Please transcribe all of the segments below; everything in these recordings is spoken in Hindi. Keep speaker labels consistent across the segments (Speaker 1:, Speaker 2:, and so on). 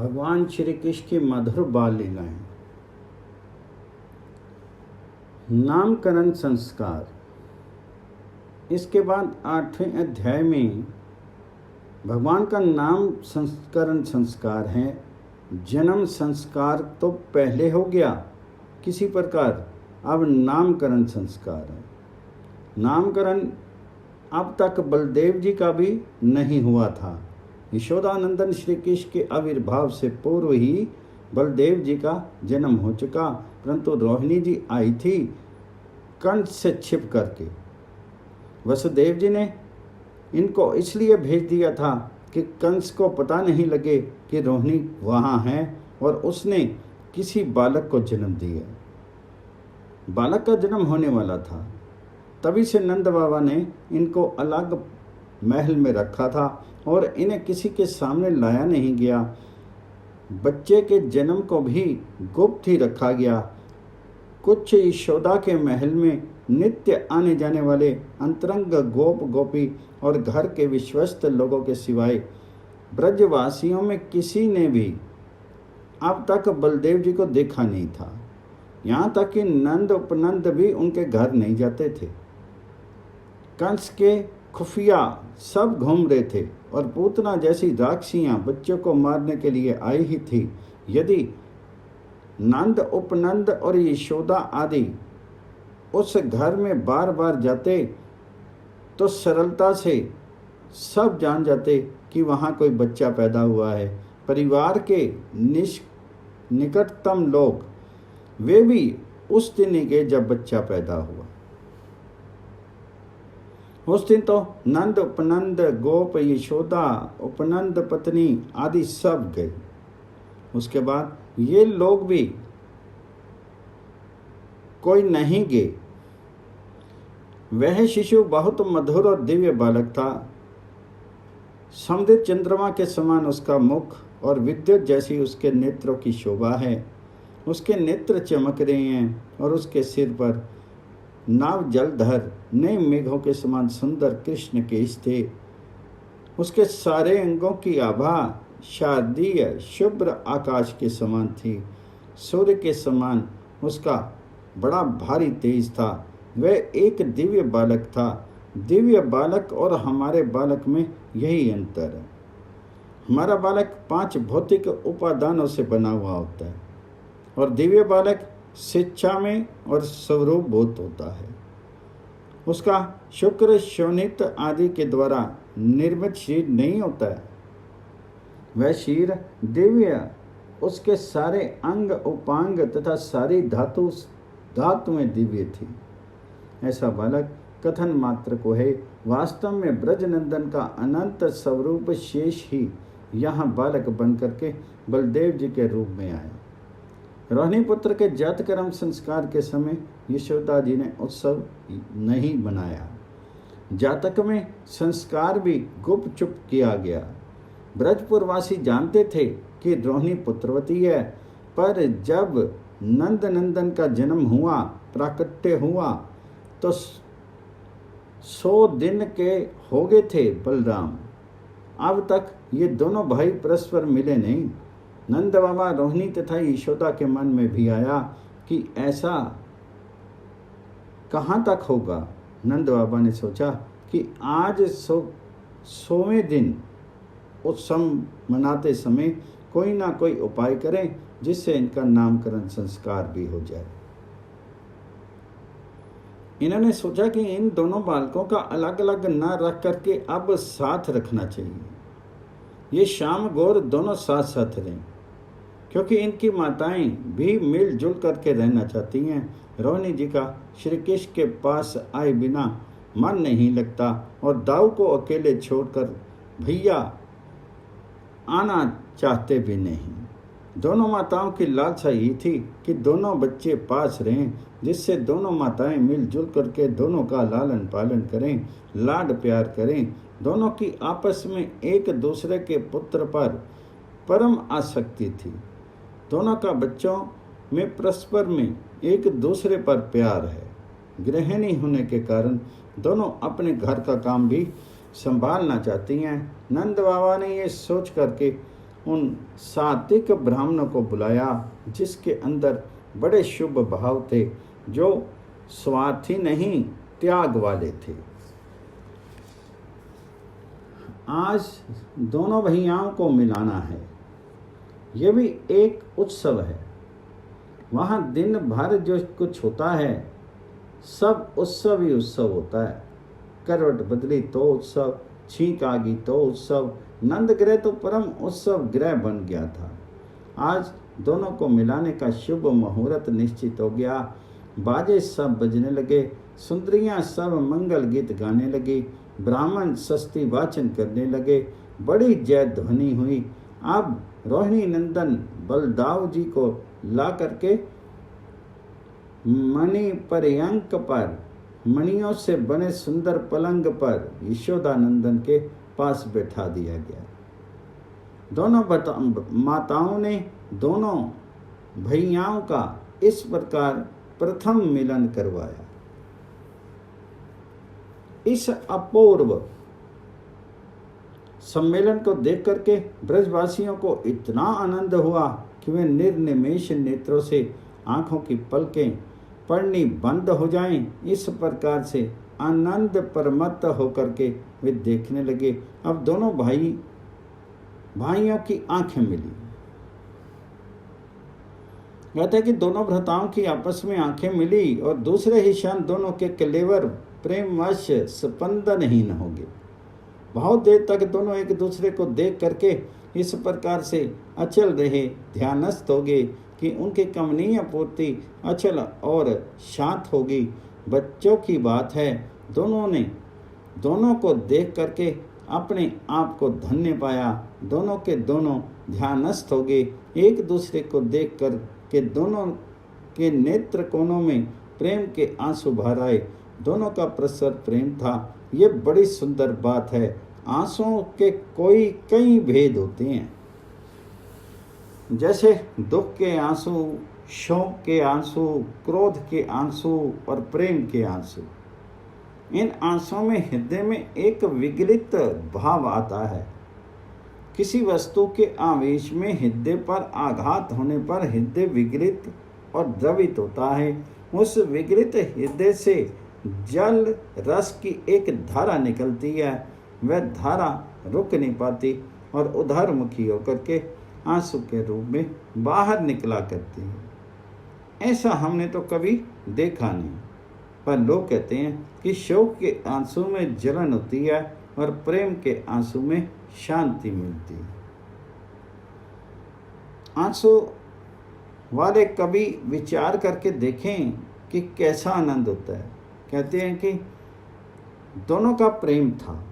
Speaker 1: भगवान श्री कृष्ण की मधुर बाल लीलाएं। नामकरण संस्कार। इसके बाद 8वें अध्याय में भगवान का नामकरण संस्कार है। जन्म संस्कार तो पहले हो गया किसी प्रकार, अब नामकरण संस्कार है। नामकरण अब तक बलदेव जी का भी नहीं हुआ था। यशोदानंदन श्री कृष्ण के आविर्भाव से पूर्व ही बलदेव जी का जन्म हो चुका, परंतु रोहिणी जी आई थी कंस से छिप करके। वसुदेव जी ने इनको इसलिए भेज दिया था कि कंस को पता नहीं लगे कि रोहिणी वहाँ है, और उसने किसी बालक को जन्म दिया। बालक का जन्म होने वाला था, तभी से नंद बाबा ने इनको अलग महल में रखा था और इन्हें किसी के सामने लाया नहीं गया। बच्चे के जन्म को भी गुप्त ही रखा गया। कुछ यशोदा के महल में नित्य आने जाने वाले अंतरंग गोप गोपी और घर के विश्वस्त लोगों के सिवाय ब्रजवासियों में किसी ने भी अब तक बलदेव जी को देखा नहीं था। यहाँ तक कि नंद उपनंद भी उनके घर नहीं जाते थे। कंस के खुफिया सब घूम रहे थे और पूतना जैसी राक्षसियां बच्चों को मारने के लिए आई ही थी। यदि नंद उपनंद और यशोदा आदि उस घर में बार बार जाते तो सरलता से सब जान जाते कि वहाँ कोई बच्चा पैदा हुआ है। परिवार के निकटतम लोग वे भी उस दिन ही गए जब बच्चा पैदा हुआ। उस दिन तो नंद उपनंद गोप यशोदा उपनंद पत्नी आदि सब गए। उसके बाद ये लोग भी कोई नहीं गए। वह शिशु बहुत मधुर और दिव्य बालक था। समुद्र चंद्रमा के समान उसका मुख और विद्युत जैसी उसके नेत्रों की शोभा है। उसके नेत्र चमक रहे हैं और उसके सिर पर नाव जलधर नए मेघों के समान सुंदर कृष्ण केश थे। उसके सारे अंगों की आभा शारदीय शुभ्र आकाश के समान थी। सूर्य के समान उसका बड़ा भारी तेज था। वह एक दिव्य बालक था। दिव्य बालक और हमारे बालक में यही अंतर है। हमारा बालक 5 भौतिक उपादानों से बना हुआ होता है और दिव्य बालक शिक्षा में और स्वरूप भूत होता है। उसका शुक्र शोणित आदि के द्वारा निर्मित शरीर नहीं होता है। वह शरीर दिव्य, उसके सारे अंग उपांग तथा सारी धातुएं दिव्य थी। ऐसा बालक कथन मात्र को है। वास्तव में ब्रजनंदन का अनंत स्वरूप शेष ही यहाँ बालक बन करके बलदेव जी के रूप में आया। रोहिणी पुत्र के जातकर्म संस्कार के समय यशोदा जी ने उत्सव नहीं मनाया। जातक में संस्कार भी गुप्त चुप किया गया। ब्रजपुरवासी जानते थे कि रोहिणी पुत्रवती है, पर जब नंद नंदन का जन्म हुआ, प्राकट्य हुआ, तो 100 दिन के हो गए थे बलराम। अब तक ये दोनों भाई परस्पर मिले नहीं। नंद बाबा रोहिणी तथा यशोदा के मन में भी आया कि ऐसा कहाँ तक होगा। नंद बाबा ने सोचा कि आज 100वें दिन उत्सव मनाते समय कोई ना कोई उपाय करें जिससे इनका नामकरण संस्कार भी हो जाए। इन्होंने सोचा कि इन दोनों बालकों का अलग अलग न रख करके अब साथ रखना चाहिए। ये श्याम गौर दोनों साथ साथ रहें, क्योंकि इनकी माताएं भी मिलजुल करके रहना चाहती हैं। रोहिणी जी का श्री कृष्ण के पास आए बिना मन नहीं लगता और दाऊ को अकेले छोड़कर भैया आना चाहते भी नहीं। दोनों माताओं की लालसा ये थी कि दोनों बच्चे पास रहें, जिससे दोनों माताएं मिलजुल करके दोनों का लालन पालन करें, लाड प्यार करें। दोनों की आपस में एक दूसरे के पुत्र पर परम आसक्ति थी। दोनों का बच्चों में परस्पर में एक दूसरे पर प्यार है। गृहिणी होने के कारण दोनों अपने घर का काम भी संभालना चाहती हैं। नंद बाबा ने ये सोच करके उन सात्विक ब्राह्मणों को बुलाया जिसके अंदर बड़े शुभ भाव थे, जो स्वार्थी नहीं त्याग वाले थे। आज दोनों भैयाओं को मिलाना है। यह भी एक उत्सव है। वहाँ दिन भर जो कुछ होता है सब उत्सव ही उत्सव होता है। करवट बदली तो उत्सव, छींक आ गई तो उत्सव, नंद ग्रह तो परम उत्सव ग्रह बन गया था। आज दोनों को मिलाने का शुभ मुहूर्त निश्चित हो गया। बाजे सब बजने लगे, सुंदरियां सब मंगल गीत गाने लगी, ब्राह्मण सस्ती वाचन करने लगे, बड़ी जय ध्वनि हुई। अब रोहिणी नंदन बलदाव जी को ला करके मणि पर्यंक पर, मणियों से बने सुंदर पलंग पर यशोदानंदन के पास बैठा दिया गया। दोनों माताओं ने दोनों भैयाओं का इस प्रकार प्रथम मिलन करवाया। इस अपूर्व सम्मेलन को देख करके ब्रजवासियों को इतना आनंद हुआ कि वे निर्निमेष नेत्रों से आंखों की पलकें पड़नी बंद हो जाएं। इस प्रकार से आनंद परमत्त होकर के वे देखने लगे। अब दोनों भाइयों की आंखें मिली। कहते हैं कि दोनों भ्राताओं की आपस में आंखें मिली और दूसरे ही क्षण दोनों के कलेवर प्रेमवश स्पंदनहीन हो गए। बहुत देर तक दोनों एक दूसरे को देख करके इस प्रकार से अचल रहे, ध्यानस्थ हो गए कि उनकी कमनीय पूर्ति अचल और शांत होगी। बच्चों की बात है, दोनों को देख करके अपने आप को धन्य पाया। दोनों के दोनों ध्यानस्थ हो गए। एक दूसरे को देख कर के दोनों के नेत्र कोनों में प्रेम के आंसू भर आए। दोनों का प्रसर प्रेम था। ये बड़ी सुंदर बात है। आंसुओं के कई भेद होते हैं, जैसे दुख के आंसू, शोक के आंसू, क्रोध के आंसू और प्रेम के आंसू। इन आंसुओं में हृदय में एक विगलित भाव आता है। किसी वस्तु के आवेश में हृदय पर आघात होने पर हृदय विगलित और द्रवित होता है। उस विगलित हृदय से जल रस की एक धारा निकलती है। वह धारा रुक नहीं पाती और उधरमुखी होकर के आंसू के रूप में बाहर निकला करती है। ऐसा हमने तो कभी देखा नहीं, पर लोग कहते हैं कि शोक के आंसू में जलन होती है और प्रेम के आंसू में शांति मिलती है। आंसू वाले कभी विचार करके देखें कि कैसा आनंद होता है। कहते हैं कि दोनों का प्रेम था।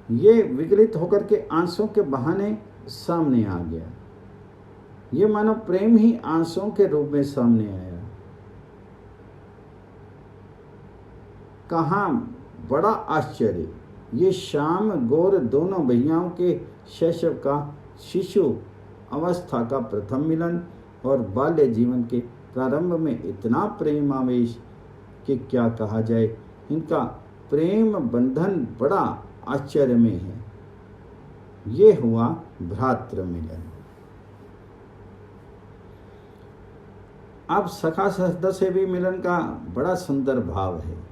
Speaker 1: ये विगलित होकर के आंसुओं के बहाने सामने आ गया। ये मानो प्रेम ही आंसुओं के रूप में सामने आया। कहाँ बड़ा आश्चर्य! ये श्याम गौर दोनों भैयाओं के शैशव का, शिशु अवस्था का प्रथम मिलन और बाल्य जीवन के प्रारंभ में इतना प्रेम आवेश कि क्या कहा जाए। इनका प्रेम बंधन बड़ा आश्चर्यमय है। ये हुआ भ्रातृ मिलन। अब सखा सदस्य भी मिलन का बड़ा सुंदर भाव है।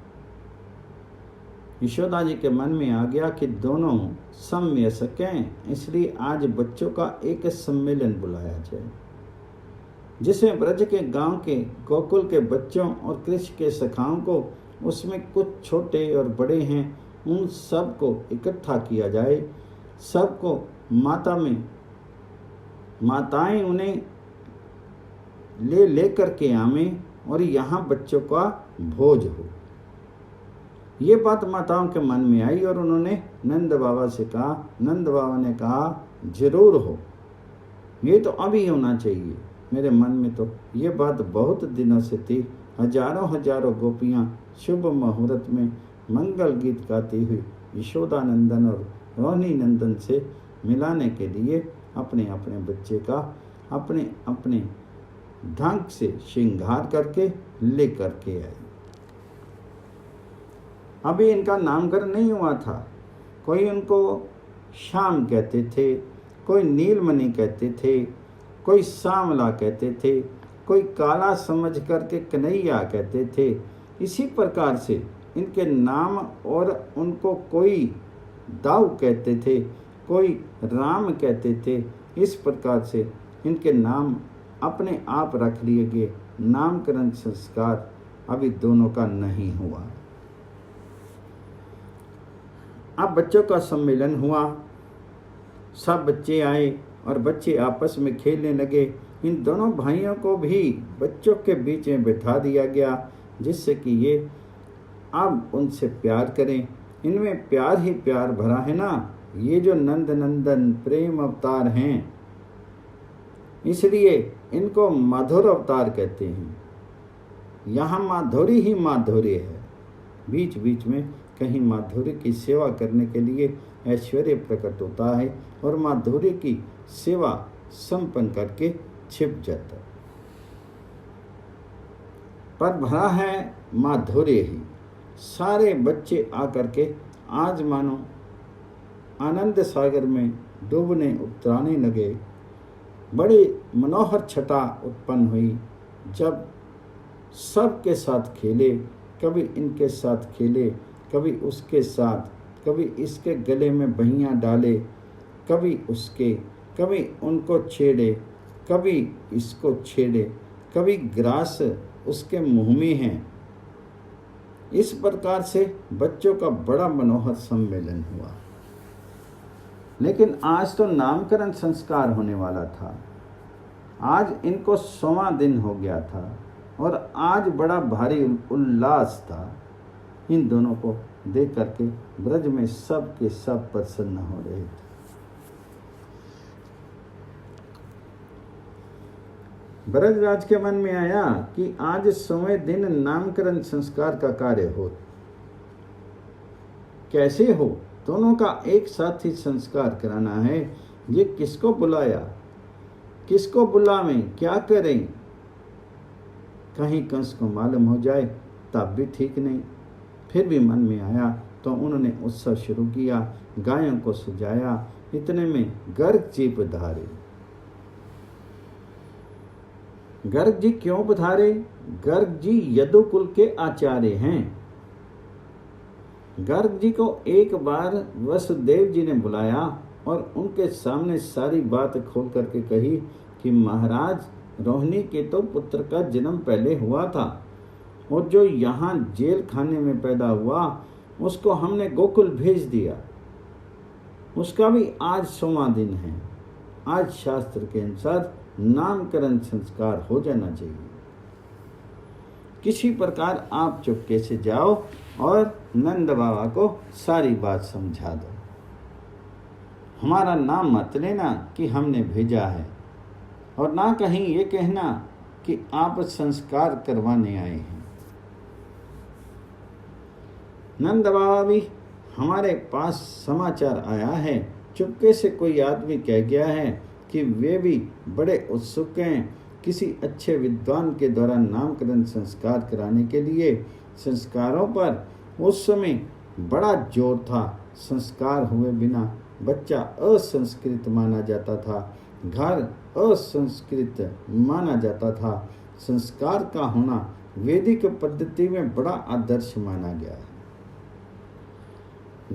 Speaker 1: यशोदा जी के मन में आ गया कि दोनों सम्य सकें, इसलिए आज बच्चों का एक सम्मेलन बुलाया जाए, जिसमें ब्रज के गांव के, गोकुल के बच्चों और कृष्ण के सखाओं को, उसमें कुछ छोटे और बड़े हैं, उन सब को इकट्ठा किया जाए। सबको माताएं उन्हें ले करके आवें और यहाँ बच्चों का भोज हो। ये बात माताओं के मन में आई और उन्होंने नंद बाबा से कहा। नंद बाबा ने कहा, जरूर हो, ये तो अभी होना चाहिए। मेरे मन में तो ये बात बहुत दिनों से थी। हजारों गोपियाँ शुभ मुहूर्त में मंगल गीत गाती हुई यशोदानंदन और रोहिणी नंदन से मिलाने के लिए अपने अपने बच्चे का अपने अपने ढंग से श्रृंगार करके लेकर के आई। अभी इनका नामकरण नहीं हुआ था। कोई उनको श्याम कहते थे, कोई नीलमणि कहते थे, कोई सांवला कहते थे, कोई काला समझ करके कन्हैया कहते थे। इसी प्रकार से इनके नाम और उनको कोई दाऊ कहते थे, कोई राम कहते थे। इस प्रकार से इनके नाम अपने आप रख लिए गए। नामकरण संस्कार अभी दोनों का नहीं हुआ। अब बच्चों का सम्मेलन हुआ, सब बच्चे आए और बच्चे आपस में खेलने लगे। इन दोनों भाइयों को भी बच्चों के बीच में बैठा दिया गया, जिससे कि ये अब उनसे प्यार करें। इनमें प्यार ही प्यार भरा है ना। ये जो नंद नंदन प्रेम अवतार हैं, इसलिए इनको माधुर अवतार कहते हैं। यहाँ माधुरी ही माधुर्य है। बीच बीच में कहीं माधुर्य की सेवा करने के लिए ऐश्वर्य प्रकट होता है और माधुर्य की सेवा संपन्न करके छिप जाता है, पर भरा है माधुर्य ही। सारे बच्चे आकर के आज मानो आनंद सागर में डूबने उतराने लगे। बड़ी मनोहर छटा उत्पन्न हुई जब सबके साथ खेले। कभी इनके साथ खेले, कभी उसके साथ, कभी इसके गले में बहियां डाले, कभी उसके, कभी उनको छेड़े, कभी इसको छेड़े, कभी ग्रास उसके मुंह में है। इस प्रकार से बच्चों का बड़ा मनोहर सम्मेलन हुआ। लेकिन आज तो नामकरण संस्कार होने वाला था। आज इनको 100वां दिन हो गया था और आज बड़ा भारी उल्लास था। इन दोनों को देख करके ब्रज में सब के सब प्रसन्न हो रहे थे। ब्रजराज के मन में आया कि आज 100वें दिन नामकरण संस्कार का कार्य हो। कैसे हो? दोनों का एक साथ ही संस्कार कराना है। ये किसको बुलाया, किसको बुलावें, क्या करें? कहीं कंस को मालूम हो जाए तब भी ठीक नहीं। फिर भी मन में आया तो उन्होंने उत्सव शुरू किया, गायों को सजाया। इतने में गर्ग जी पधारे। गर्ग जी क्यों पधारे? गर्ग जी यदुकुल के आचार्य हैं। गर्ग जी को एक बार वसुदेव जी ने बुलाया और उनके सामने सारी बात खोल करके कही कि महाराज, रोहिणी के तो पुत्र का जन्म पहले हुआ था और जो यहाँ जेल खाने में पैदा हुआ उसको हमने गोकुल भेज दिया। उसका भी आज 100वां दिन है। आज शास्त्र के अनुसार नामकरण संस्कार हो जाना चाहिए। किसी प्रकार आप चुपके से जाओ और नंद बाबा को सारी बात समझा दो। हमारा नाम मत लेना कि हमने भेजा है, और ना कहीं ये कहना कि आप संस्कार करवाने आए हैं। नंद बाबा भी हमारे पास समाचार आया है, चुपके से कोई आदमी कह गया है कि वे भी बड़े उत्सुक हैं किसी अच्छे विद्वान के द्वारा नामकरण संस्कार कराने के लिए। संस्कारों पर उस समय बड़ा जोर था। संस्कार हुए बिना बच्चा असंस्कृत माना जाता था, घर असंस्कृत माना जाता था। संस्कार का होना वैदिक पद्धति में बड़ा आदर्श माना गया है।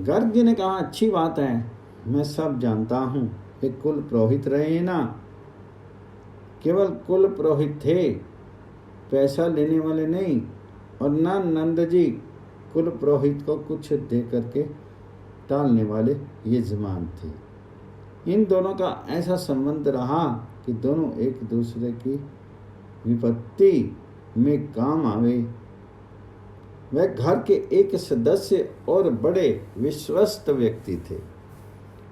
Speaker 1: गर्ग जी ने कहा, अच्छी बात है, मैं सब जानता हूँ। एक कुल पुरोहित रहे हैं ना, केवल कुल पुरोहित थे, पैसा लेने वाले नहीं। और ना नंद जी कुल पुरोहित को कुछ दे करके टालने वाले यजमान थे। इन दोनों का ऐसा संबंध रहा कि दोनों एक दूसरे की विपत्ति में काम आवे। वह घर के एक सदस्य और बड़े विश्वस्त व्यक्ति थे।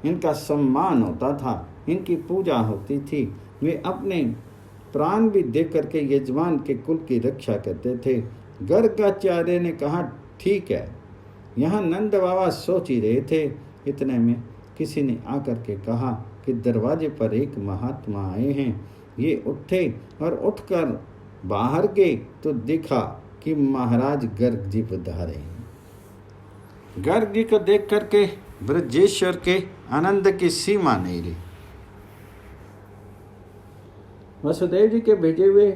Speaker 1: इनका सम्मान होता था, इनकी पूजा होती थी। वे अपने प्राण भी दे करके यजमान के कुल की रक्षा करते थे। गर्गाचार्य ने कहा, ठीक है। यहाँ नंद बाबा सोच ही रहे थे, इतने में किसी ने आकर के कहा कि दरवाजे पर एक महात्मा आए हैं। ये उठे और उठकर बाहर गए तो देखा कि महाराज गर्ग जी पधारे हैं। गर्ग जी को देख करके ब्रजेश्वर के आनंद की सीमा नहीं रही। वसुदेव जी के भेजे हुए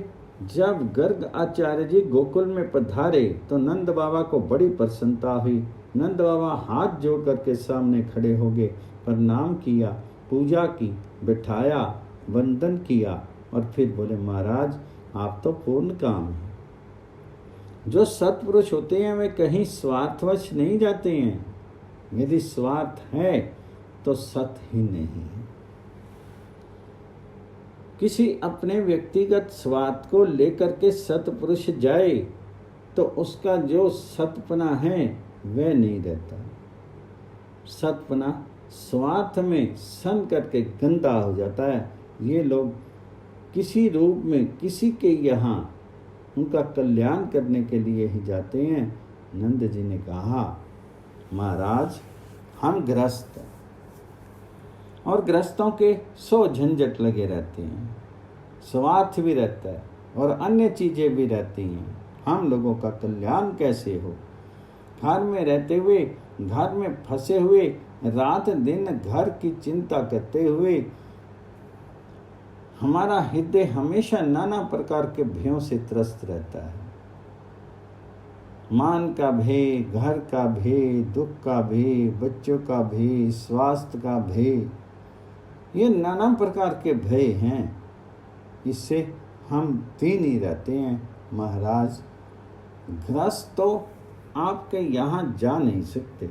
Speaker 1: जब गर्ग आचार्य जी गोकुल में पधारे तो नंद बाबा को बड़ी प्रसन्नता हुई। नंद बाबा हाथ जोड़ करके सामने खड़े हो गए, प्रणाम किया, पूजा की, बिठाया, वंदन किया और फिर बोले, महाराज आप तो पूर्ण काम हैं। जो सत्पुरुष होते हैं वे कहीं स्वार्थवश नहीं जाते हैं। यदि स्वार्थ है तो सत ही नहीं है। किसी अपने व्यक्तिगत स्वार्थ को लेकर के सत्पुरुष जाए तो उसका जो सतपना है वह नहीं रहता। सतपना स्वार्थ में सन करके गंदा हो जाता है। ये लोग किसी रूप में किसी के यहाँ उनका कल्याण करने के लिए ही जाते हैं। नंद जी ने कहा, महाराज हम गृहस्थ हैं और गृहस्थों के 100 झंझट लगे रहते हैं, स्वार्थ भी रहता है और अन्य चीज़ें भी रहती हैं। हम लोगों का कल्याण कैसे हो? घर में रहते हुए, घर में फंसे हुए, रात दिन घर की चिंता करते हुए हमारा हृदय हमेशा नाना प्रकार के भयों से त्रस्त रहता है। मान का भय, घर का भय, दुख का भय, बच्चों का भय, स्वास्थ्य का भय, ये नाना प्रकार के भय हैं। इससे हम दीन ही रहते हैं। महाराज गृहस्थ तो आपके यहाँ जा नहीं सकते,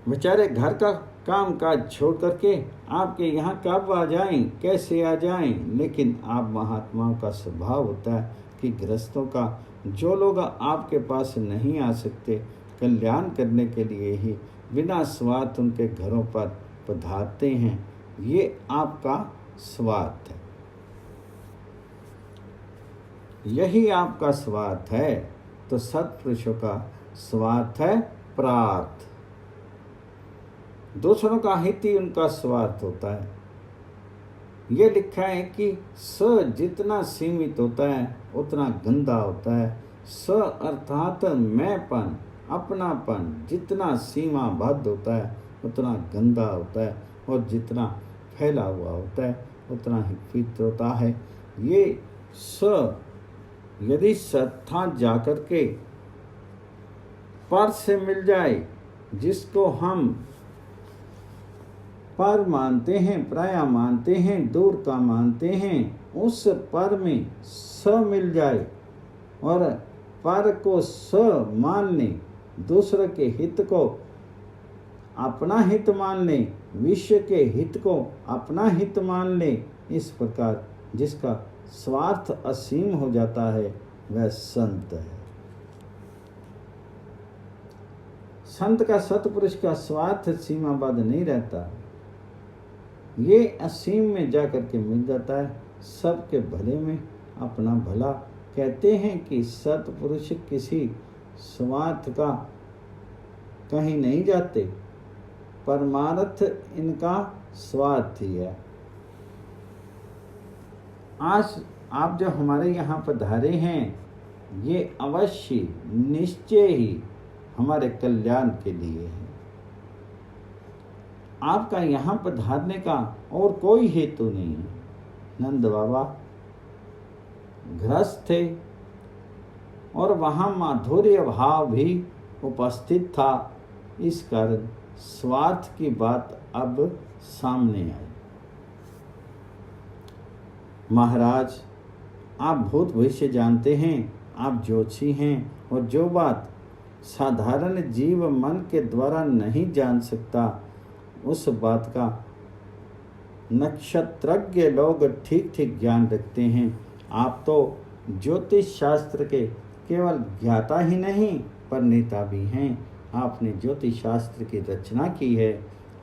Speaker 1: बेचारे घर का काम काज छोड़ करके आपके यहाँ कब आ जाएं, कैसे आ जाएं। लेकिन आप महात्माओं का स्वभाव होता है कि गृहस्थों का जो लोग आपके पास नहीं आ सकते, कल्याण करने के लिए ही बिना स्वार्थ उनके घरों पर पधारते हैं। ये आपका स्वार्थ है, यही आपका स्वार्थ है। तो सत्पुरुषों का स्वार्थ है प्रार्थ, दूसरों का हित ही उनका स्वार्थ होता है। ये लिखा है कि स जितना सीमित होता है उतना गंदा होता है। स अर्थात मैंपन, अपनापन जितना सीमाबद्ध होता है उतना गंदा होता है और जितना फैला हुआ होता है उतना ही पवित्र होता है। ये स यदि श्रद्धा जाकर के पर से मिल जाए, जिसको हम पर मानते हैं, प्राय मानते हैं, दूर का मानते हैं, उस पर में स मिल जाए और पर को स मान ले, दूसरे के हित को अपना हित मान ले, विश्व के हित को अपना हित मान ले, इस प्रकार जिसका स्वार्थ असीम हो जाता है वह संत है। संत का, सतपुरुष का स्वार्थ सीमाबद्ध नहीं रहता, ये असीम में जाकर के मिल जाता है, सबके भले में अपना भला। कहते हैं कि सतपुरुष किसी स्वार्थ का कहीं नहीं जाते, परमार्थ इनका स्वार्थ ही है। आज आप जो हमारे यहाँ पधारे हैं, ये अवश्य निश्चय ही हमारे कल्याण के लिए है। आपका यहाँ पधारने का और कोई हेतु नहीं है। नंद बाबा गृहस्थ थे और वहाँ माधुर्य भाव भी उपस्थित था, इस कारण स्वार्थ की बात अब सामने आई। महाराज आप भूत भविष्य जानते हैं, आप ज्योतिषी हैं और जो बात साधारण जीव मन के द्वारा नहीं जान सकता, उस बात का नक्षत्रज्ञ लोग ठीक ठीक ज्ञान रखते हैं। आप तो ज्योतिष शास्त्र के केवल ज्ञाता ही नहीं पर नेता भी हैं। आपने ज्योतिष शास्त्र की रचना की है,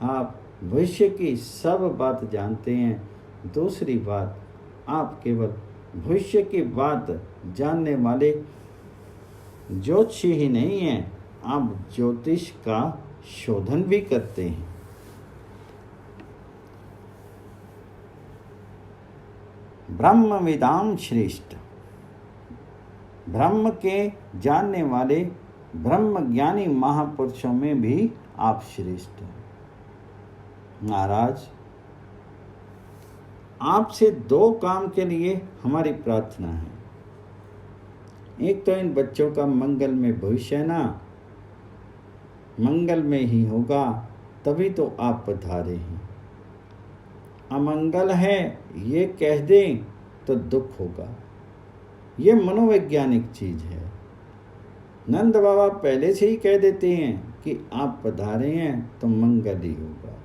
Speaker 1: आप भविष्य की सब बात जानते हैं। दूसरी बात, आप केवल भविष्य की बात जानने वाले ज्योतिषी ही नहीं हैं, आप ज्योतिष का शोधन भी करते हैं। ब्रह्म वेदाम श्रेष्ठ, ब्रह्म के जानने वाले ब्रह्म ज्ञानी महापुरुषों में भी आप श्रेष्ठ हैं। महाराज आपसे दो काम के लिए हमारी प्रार्थना है। एक तो इन बच्चों का मंगल में भविष्य ना मंगल में ही होगा, तभी तो आप पधारे हैं। अमंगल है ये कह दें तो दुख होगा। ये मनोवैज्ञानिक चीज है। नंद बाबा पहले से ही कह देते हैं कि आप पधारे हैं तो मंगल ही होगा।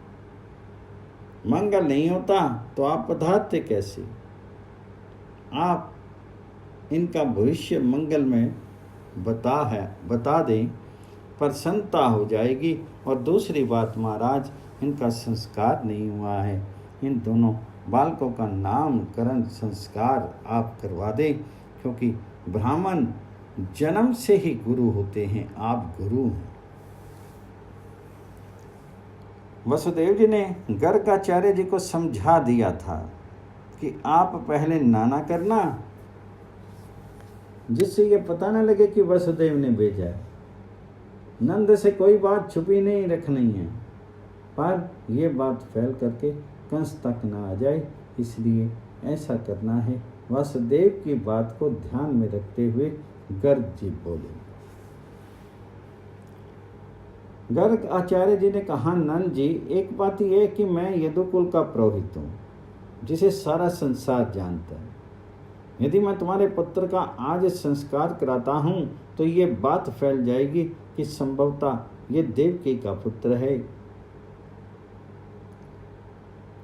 Speaker 1: मंगल नहीं होता तो आप पधारते कैसे? आप इनका भविष्य मंगल में बता दें, प्रसन्नता हो जाएगी। और दूसरी बात महाराज, इनका संस्कार नहीं हुआ है। इन दोनों बालकों का नामकरण संस्कार आप करवा दें, क्योंकि ब्राह्मण जन्म से ही गुरु होते हैं। आप गुरु हैं। वसुदेव जी ने गर्गाचार्य जी को समझा दिया था कि आप पहले नाना करना, जिससे ये पता न लगे कि वसुदेव ने भेजा है। नंद से कोई बात छुपी नहीं रखनी है, पर यह बात फैल करके कंस तक न आ जाए, इसलिए ऐसा करना है। वसुदेव की बात को ध्यान में रखते हुए गर्ग जी बोले। गर्ग आचार्य जी ने कहा, नंद जी, एक बात यह है कि मैं यदुकुल का पुरोहित हूँ, जिसे सारा संसार जानता है। यदि मैं तुम्हारे पुत्र का आज संस्कार कराता हूँ तो ये बात फैल जाएगी कि संभवतः ये देवकी का पुत्र है।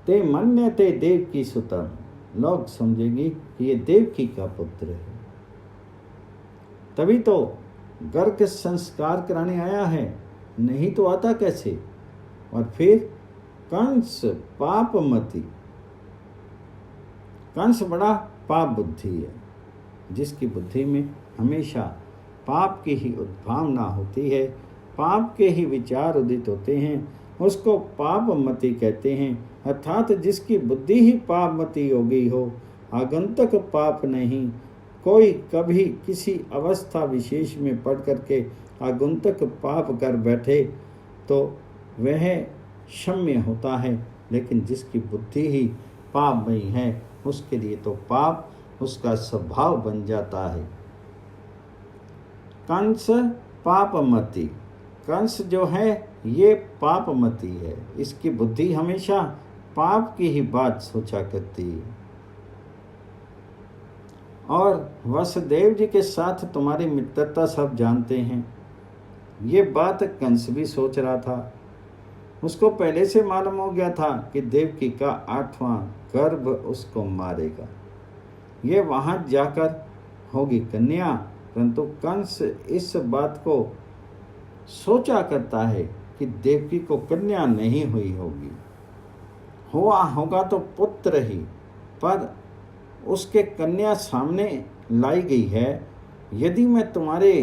Speaker 1: ते मन्यते देवकी सुतम, लोग समझेंगे कि ये देवकी का पुत्र है। तभी तो गर्ग संस्कार कराने आया है, नहीं तो आता कैसे? और फिर कंस पापमति, कंस बड़ा पाप बुद्धि है, जिसकी बुद्धि में हमेशा पाप की ही उद्भावना होती है, पाप के ही विचार उदित होते हैं, उसको पापमति कहते हैं। अर्थात जिसकी बुद्धि ही पापमति हो गई हो, आगंतुक पाप नहीं। कोई कभी किसी अवस्था विशेष में पढ़ करके आगंतुक पाप कर बैठे तो वह क्षम्य होता है, लेकिन जिसकी बुद्धि ही पापमयी है उसके लिए तो पाप उसका स्वभाव बन जाता है। कंस पापमति, कंस जो है ये पापमति है, इसकी बुद्धि हमेशा पाप की ही बात सोचा करती है। और वसुदेव जी के साथ तुम्हारी मित्रता सब जानते हैं। ये बात कंस भी सोच रहा था। उसको पहले से मालूम हो गया था कि देवकी का 8वां गर्भ उसको मारेगा। ये वहाँ जाकर होगी कन्या, परंतु कंस इस बात को सोचा करता है कि देवकी को कन्या नहीं हुई होगी, हुआ होगा तो पुत्र ही, पर उसके कन्या सामने लाई गई है। यदि मैं तुम्हारे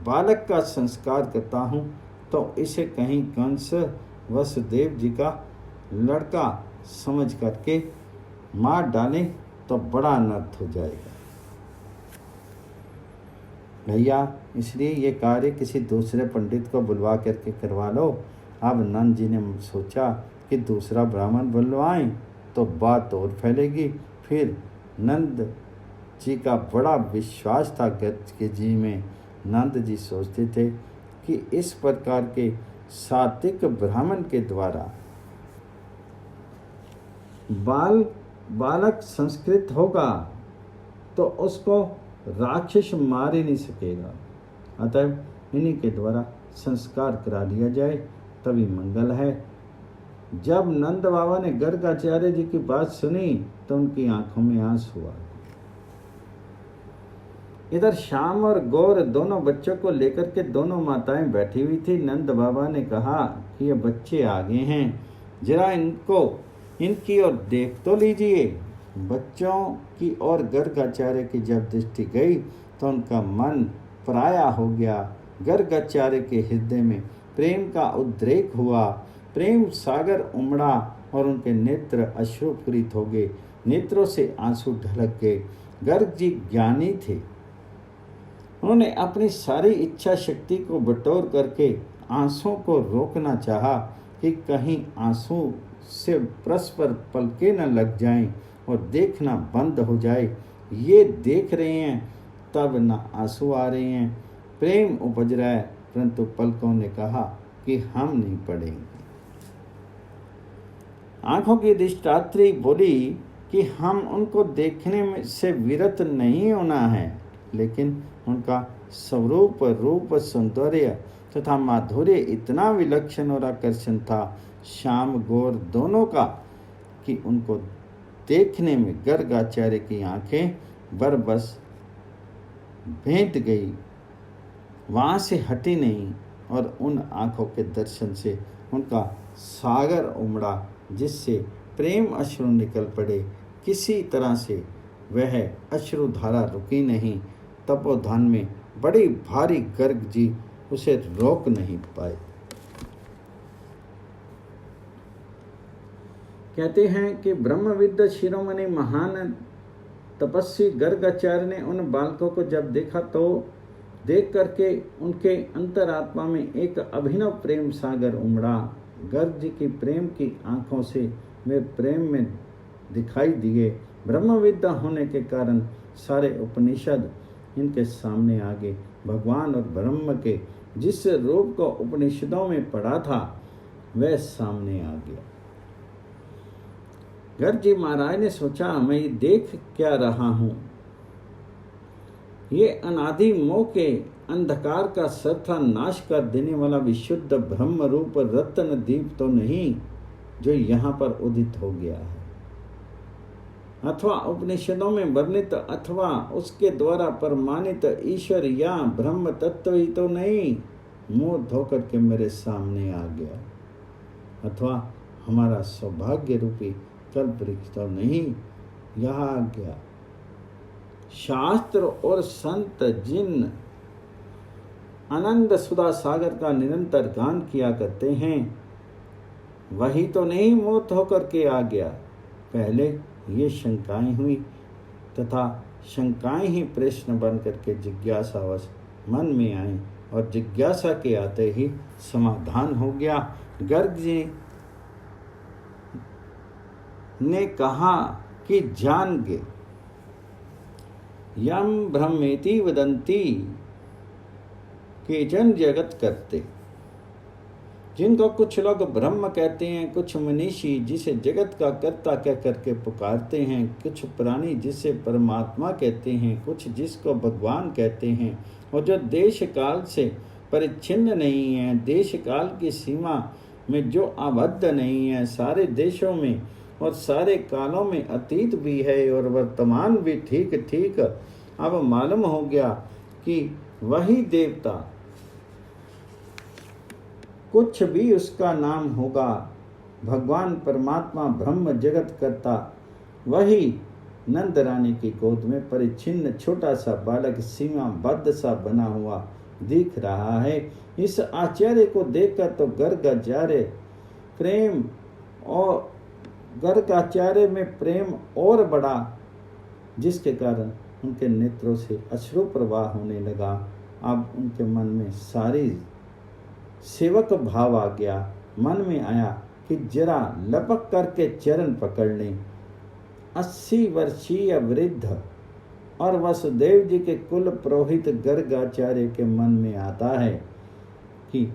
Speaker 1: बालक का संस्कार करता हूँ तो इसे कहीं कंस वसुदेव जी का लड़का समझ करके मार डालें तो बड़ा अनर्थ हो जाएगा भैया। इसलिए ये कार्य किसी दूसरे पंडित को बुलवा करके करवा लो। अब नंद जी ने सोचा कि दूसरा ब्राह्मण बुलवाएं तो बात और फैलेगी। फिर नंद जी का बड़ा विश्वास था गर्ग के जी में। नंद जी सोचते थे कि इस प्रकार के सात्विक ब्राह्मण के द्वारा बालक संस्कृत होगा तो उसको राक्षस मार ही नहीं सकेगा। अतः इन्हीं के द्वारा संस्कार करा लिया जाए, तभी मंगल है। जब नंद बाबा ने गर्गाचार्य जी की बात सुनी तो उनकी आंखों में आंसू आ गए। इधर श्याम और गौर दोनों बच्चों को लेकर के दोनों माताएं बैठी हुई थी। नंद बाबा ने कहा कि ये बच्चे आ गए हैं, जरा इनकी ओर देख तो लीजिए। बच्चों की ओर गर्गाचार्य की जब दृष्टि गई तो उनका मन पराया हो गया। गर्गाचार्य के हृदय में प्रेम का उद्रेक हुआ, प्रेम सागर उमड़ा और उनके नेत्र अश्रुपूरित हो गए, नेत्रों से आंसू ढलक गए। गर्ग जी ज्ञानी थे, उन्होंने अपनी सारी इच्छा शक्ति को बटोर करके आंसुओं को रोकना चाहा कि कहीं आंसू से परस्पर पलके न लग जाएं और देखना बंद हो जाए। ये देख रहे हैं तब न आंसू आ रहे हैं, प्रेम उपज रहा है, परंतु पलकों ने कहा कि हम नहीं पढ़ेंगे। आंखों की अधिष्ठात्री बोली कि हम उनको देखने में से विरत नहीं होना है, लेकिन उनका स्वरूप, रूप, सौंदर्य तथा माधुर्य इतना विलक्षण और आकर्षण था, श्याम गौर दोनों का, कि उनको देखने में गर्गाचार्य की आंखें बरबस भेंट गई, वहाँ से हटी नहीं, और उन आंखों के दर्शन से उनका सागर उमड़ा, जिससे प्रेम अश्रु निकल पड़े। किसी तरह से वह अश्रुधारा रुकी नहीं। तपोधन में बड़ी भारी गर्ग जी उसे रोक नहीं पाए। कहते हैं कि ब्रह्मविद्या शिरोमणि महान तपस्वी गर्गाचार्य ने उन बालकों को जब देखा तो देख करके उनके अंतरात्मा में एक अभिनव प्रेम सागर उमड़ा। गर्ग जी की प्रेम की आंखों से वे प्रेम में दिखाई दिए। ब्रह्मविद्या होने के कारण सारे उपनिषद इनके सामने आ गए। भगवान और ब्रह्म के जिस रूप को उपनिषदों में पढ़ा था वह सामने आ गया। गर्ग जी महाराज ने सोचा, मैं ये देख क्या रहा हूँ? ये अनादि मोह के अंधकार का सर्वथा नाश कर देने वाला विशुद्ध ब्रह्म रूप रत्न दीप तो नहीं जो यहाँ पर उदित हो गया है, अथवा उपनिषदों में वर्णित अथवा उसके द्वारा प्रमाणित ईश्वर या ब्रह्म तत्व ही तो नहीं मुंह धोकर के मेरे सामने आ गया, अथवा हमारा सौभाग्य रूपी कल्प वृक्ष तो नहीं यहाँ आ गया। शास्त्र और संत जिन आनंद सुधा सागर का निरंतर गान किया करते हैं वही तो नहीं मोह होकर के आ गया। पहले ये शंकाएं हुई तथा शंकाएं ही प्रश्न बन करके जिज्ञासावश मन में आई, और जिज्ञासा के आते ही समाधान हो गया। गर्ग जी ने कहा कि जान गे यम ब्रह्मेति वदंती के जन जगत करते, जिनको कुछ लोग ब्रह्म कहते हैं, कुछ मनीषी जिसे जगत का कर्ता कह करके पुकारते हैं, कुछ प्राणी जिसे परमात्मा कहते हैं, कुछ जिसको भगवान कहते हैं, और जो देश काल से परिच्छिन्न नहीं है, देश काल की सीमा में जो आबद्ध नहीं है, सारे देशों में और सारे कालों में अतीत भी है और वर्तमान भी ठीक ठीक। अब मालूम हो गया कि वही देवता, कुछ भी उसका नाम होगा, भगवान परमात्मा ब्रह्म जगत करता, वही नंद रानी की गोद में परिच्छिन्न छोटा सा बालक सीमाबद्ध सा बना हुआ दिख रहा है। इस आचार्य को देखकर तो गर्गाचार्य प्रेम और गर्गाचार्य में प्रेम और बढ़ा, जिसके कारण उनके नेत्रों से अश्रु प्रवाह होने लगा। अब उनके मन में सारी सेवक भाव आ गया। मन में आया कि जरा लपक करके चरण पकड़ लें। 80 वर्षीय वृद्ध और वसुदेव जी के कुल पुरोहित गर्गाचार्य के मन में आता है कि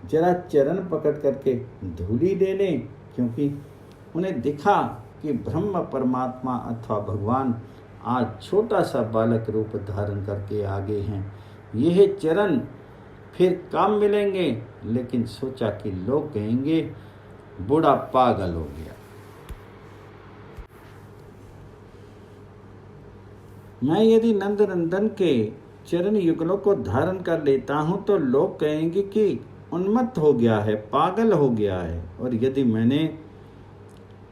Speaker 1: जरा चरण पकड़ करके धूली ले लें, क्योंकि उन्हें दिखा कि ब्रह्म परमात्मा अथवा भगवान आज छोटा सा बालक रूप धारण करके आगे हैं। यह चरण फिर काम मिलेंगे, लेकिन सोचा कि लोग कहेंगे बूढ़ा पागल हो गया। मैं यदि नंदनंदन के चरण युगलों को धारण कर लेता हूं तो लोग कहेंगे कि उन्मत्त हो गया है, पागल हो गया है। और यदि मैंने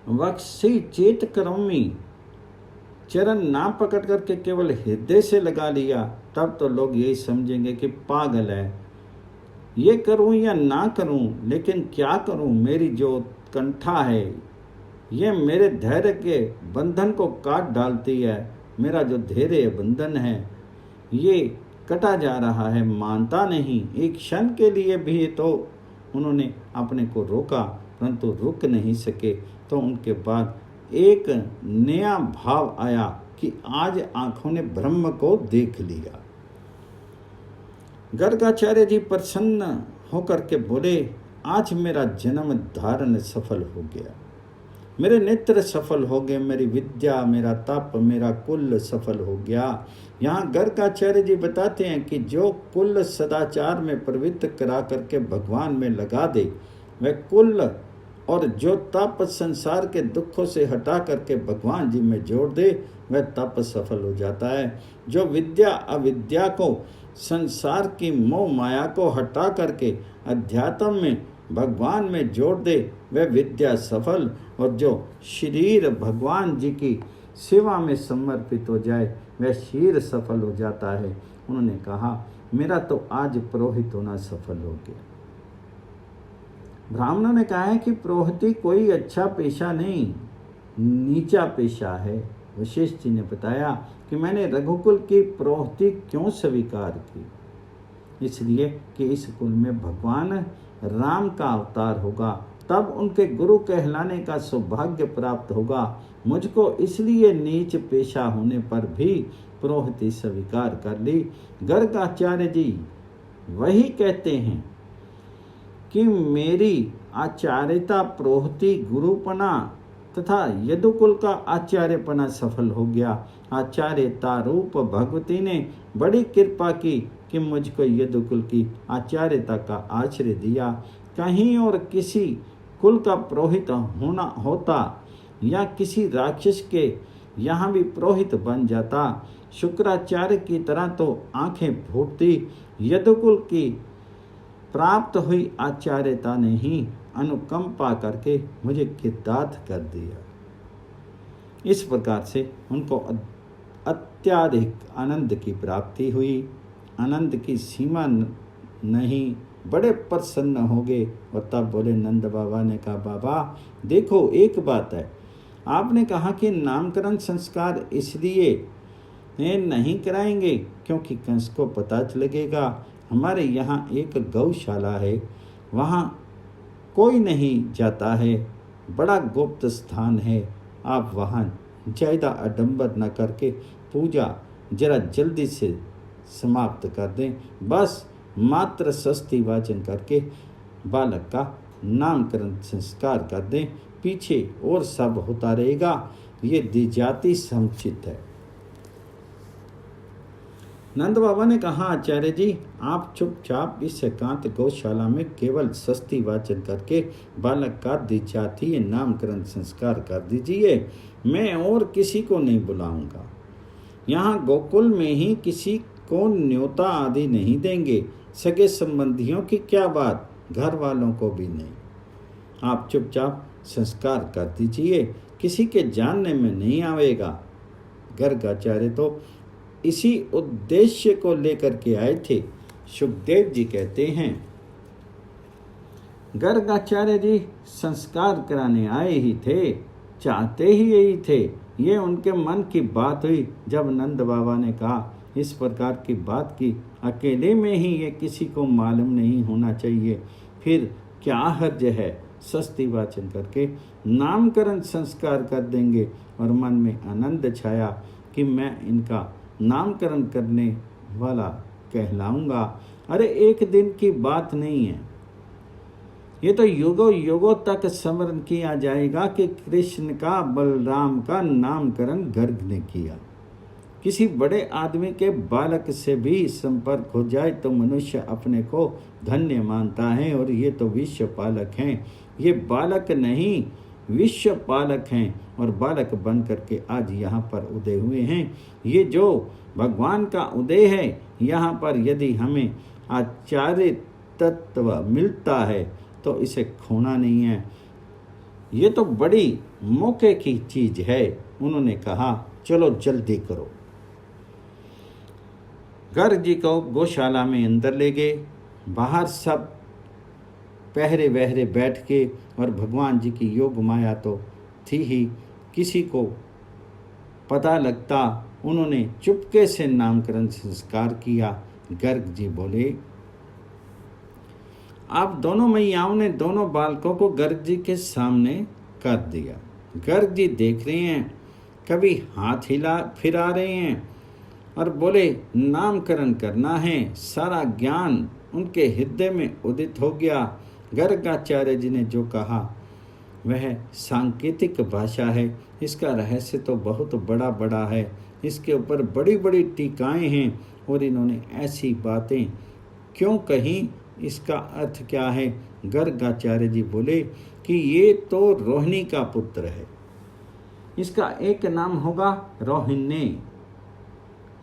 Speaker 1: वक्षी चेत करोमी चरण ना पकड़ करके केवल हृदय से लगा लिया, तब तो लोग यही समझेंगे कि पागल है। ये करूं या ना करूं, लेकिन क्या करूं, मेरी जो उत्कंठा है ये मेरे धैर्य के बंधन को काट डालती है। मेरा जो धैर्य बंधन है ये कटा जा रहा है, मानता नहीं। एक क्षण के लिए भी तो उन्होंने अपने को रोका परंतु रुक नहीं सके। तो उनके बाद एक नया भाव आया कि आज आंखों ने ब्रह्म को देख लिया। गर्गाचार्य जी प्रसन्न होकर के बोले, आज मेरा जन्म धारण सफल हो गया, मेरे नेत्र सफल हो गए, मेरी विद्या, मेरा तप, मेरा कुल सफल हो गया। यहाँ गर्गाचार्य जी बताते हैं कि जो कुल सदाचार में प्रवृत्त करा करके भगवान में लगा दे, वह कुल और जो तप संसार के दुखों से हटा करके भगवान जी में जोड़ दे, वह तप सफल हो जाता है। जो विद्या अविद्या को, संसार की मोह माया को हटा करके अध्यात्म में भगवान में जोड़ दे, वह विद्या सफल। और जो शरीर भगवान जी की सेवा में समर्पित हो जाए, वह शरीर सफल हो जाता है। उन्होंने कहा, मेरा तो आज पुरोहित होना सफल हो गया। ब्राह्मणों ने कहा है कि पुरोहिती कोई अच्छा पेशा नहीं, नीचा पेशा है। वशिष्ठ जी ने बताया कि मैंने रघुकुल की पुरोहिती क्यों स्वीकार की, इसलिए कि इस कुल में भगवान राम का अवतार होगा, तब उनके गुरु कहलाने का सौभाग्य प्राप्त होगा। मुझको इसलिए नीच पेशा होने पर भी पुरोहिती स्वीकार कर ली। गर्गाचार्य जी वही कहते हैं कि मेरी आचार्यता पुरोहिती गुरुपना तथा यदुकुल का आचार्यपना सफल हो गया। आचार्यता रूप भगवती ने बड़ी कृपा की कि मुझको यदुकुल की आचार्यता का आश्रय दिया। कहीं और किसी कुल का पुरोहित होना होता या किसी राक्षस के यहाँ भी पुरोहित बन जाता, शुक्राचार्य की तरह तो आंखें फूटती। यदुकुल की प्राप्त हुई आचार्यता ने ही अनुकंपा करके मुझे कृतार्थ कर दिया। इस प्रकार से उनको अत्याधिक आनंद की प्राप्ति हुई। आनंद की सीमा नहीं, बड़े प्रसन्न हो गए। और तब बोले, नंद बाबा ने कहा, बाबा देखो एक बात है, आपने कहा कि नामकरण संस्कार इसलिए नहीं कराएंगे क्योंकि कंस को पता लगेगा। हमारे यहाँ एक गौशाला है, वहाँ कोई नहीं जाता है, बड़ा गुप्त स्थान है। आप वहाँ ज़्यादा आडंबर न करके पूजा जरा जल्दी से समाप्त कर दें। बस मात्र सस्ती वाचन करके बालक का नामकरण संस्कार कर दें, पीछे और सब होता रहेगा। ये द्विजाति समुचित है। नंद बाबा ने कहा, आचार्य जी आप चुपचाप इस एकांत गौशाला में केवल सस्ती वाचन करके बालक का द्विजातीय नामकरण संस्कार कर दीजिए, मैं और किसी को नहीं बुलाऊंगा। यहाँ गोकुल में ही किसी को न्योता आदि नहीं देंगे, सगे संबंधियों की क्या बात, घर वालों को भी नहीं। आप चुपचाप संस्कार कर दीजिए, किसी के जानने में नहीं आवेगा। गर्गाचार्य तो इसी उद्देश्य को लेकर के आए थे। सुखदेव जी कहते हैं, गर्गाचार्य जी संस्कार कराने आए ही थे, चाहते ही यही थे। ये उनके मन की बात हुई। जब नंद बाबा ने कहा इस प्रकार की बात की अकेले में ही, ये किसी को मालूम नहीं होना चाहिए, फिर क्या हर्ज है, सस्ती वाचन करके नामकरण संस्कार कर देंगे। और मन में आनंद छाया कि मैं इनका नामकरण करने वाला कहलाऊंगा। अरे एक दिन की बात नहीं है, ये तो युगों युगों तक स्मरण किया जाएगा कि कृष्ण का बलराम का नामकरण गर्ग ने किया। किसी बड़े आदमी के बालक से भी संपर्क हो जाए तो मनुष्य अपने को धन्य मानता है। और ये तो विश्व पालक हैं, ये बालक नहीं विश्व पालक हैं। और बालक बन करके आज यहाँ पर उदय हुए हैं। ये जो भगवान का उदय है, यहाँ पर यदि हमें आचार्य तत्व मिलता है तो इसे खोना नहीं है। ये तो बड़ी मौके की चीज है। उन्होंने कहा चलो जल्दी करो। गर्ग जी को गौशाला में अंदर ले गए। बाहर सब पहरे वहरे बैठ के, और भगवान जी की योग माया तो थी ही, किसी को पता लगता। उन्होंने चुपके से नामकरण संस्कार किया। गर्ग जी बोले, अब दोनों मैयाओं ने दोनों बालकों को गर्ग जी के सामने कर दिया। गर्ग जी देख रहे हैं, कभी हाथ हिला फिरा रहे हैं और बोले नामकरण करना है। सारा ज्ञान उनके हृदय में उदित हो गया। गर्गाचार्य जी ने जो कहा वह सांकेतिक भाषा है। इसका रहस्य तो बहुत बड़ा बड़ा है, इसके ऊपर बड़ी बड़ी टीकाएं हैं और इन्होंने ऐसी बातें क्यों कही, इसका अर्थ क्या है। गर्गाचार्य जी बोले कि ये तो रोहिणी का पुत्र है, इसका एक नाम होगा रोहिणी,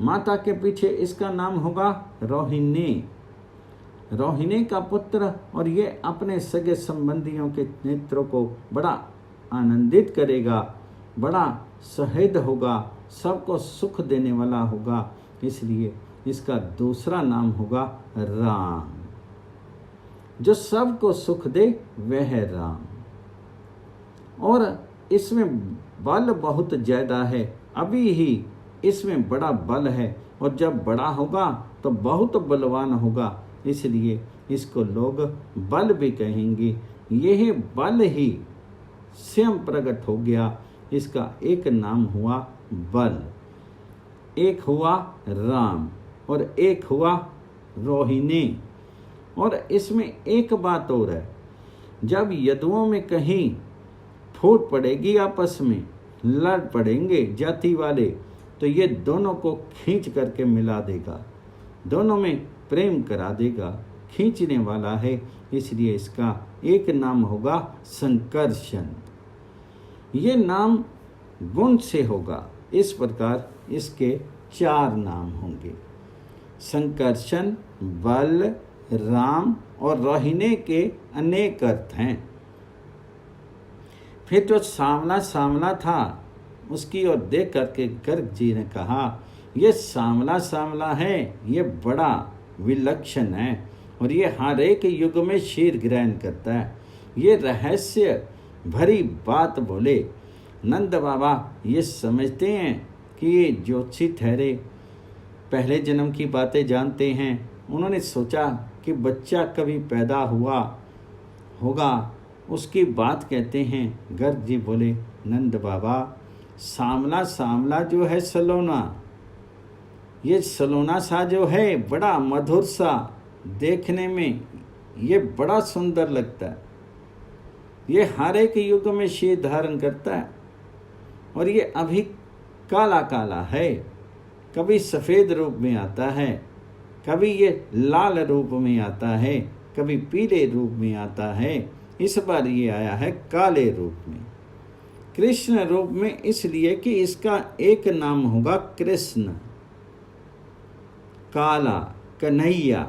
Speaker 1: माता के पीछे इसका नाम होगा रोहिणी, रोहिणी का पुत्र। और ये अपने सगे संबंधियों के नेत्रों को बड़ा आनंदित करेगा, बड़ा सहृद होगा, सबको सुख देने वाला होगा, इसलिए इसका दूसरा नाम होगा राम। जो सबको सुख दे वह राम। और इसमें बल बहुत ज़्यादा है, अभी ही इसमें बड़ा बल है और जब बड़ा होगा तो बहुत बलवान होगा, इसलिए इसको लोग बल भी कहेंगे। यह बल ही स्वयं प्रकट हो गया। इसका एक नाम हुआ बल, एक हुआ राम और एक हुआ रोहिणी। और इसमें एक बात और है, जब यदुओं में कहीं फूट पड़ेगी, आपस में लड़ पड़ेंगे जाति वाले, तो ये दोनों को खींच करके मिला देगा, दोनों में प्रेम करा देगा, खींचने वाला है, इसलिए इसका एक नाम होगा संकर्षण। ये नाम गुण से होगा, इस प्रकार इसके 4 नाम होंगे। संकर्षण, बल, राम और रोहिणी के अनेक अर्थ हैं। फिर जो सांवला था उसकी ओर देख करके गर्ग जी ने कहा, ये सांवला है, ये बड़ा विलक्षण है और ये हर एक युग में शीर ग्रहण करता है। ये रहस्य भरी बात बोले। नंद बाबा ये समझते हैं कि ये ज्योतिषी ठहरे, पहले जन्म की बातें जानते हैं। उन्होंने सोचा कि बच्चा कभी पैदा हुआ होगा, उसकी बात कहते हैं। गर्ग जी बोले, नंद बाबा सांवला जो है सलोना, ये सलोना सा जो है बड़ा मधुर सा, देखने में ये बड़ा सुंदर लगता है। ये हर एक युग में शीर धारण करता है और ये अभी काला काला है, कभी सफ़ेद रूप में आता है, कभी ये लाल रूप में आता है, कभी पीले रूप में आता है। इस बार ये आया है काले रूप में, कृष्ण रूप में, इसलिए कि इसका एक नाम होगा कृष्ण, काला, कन्हैया।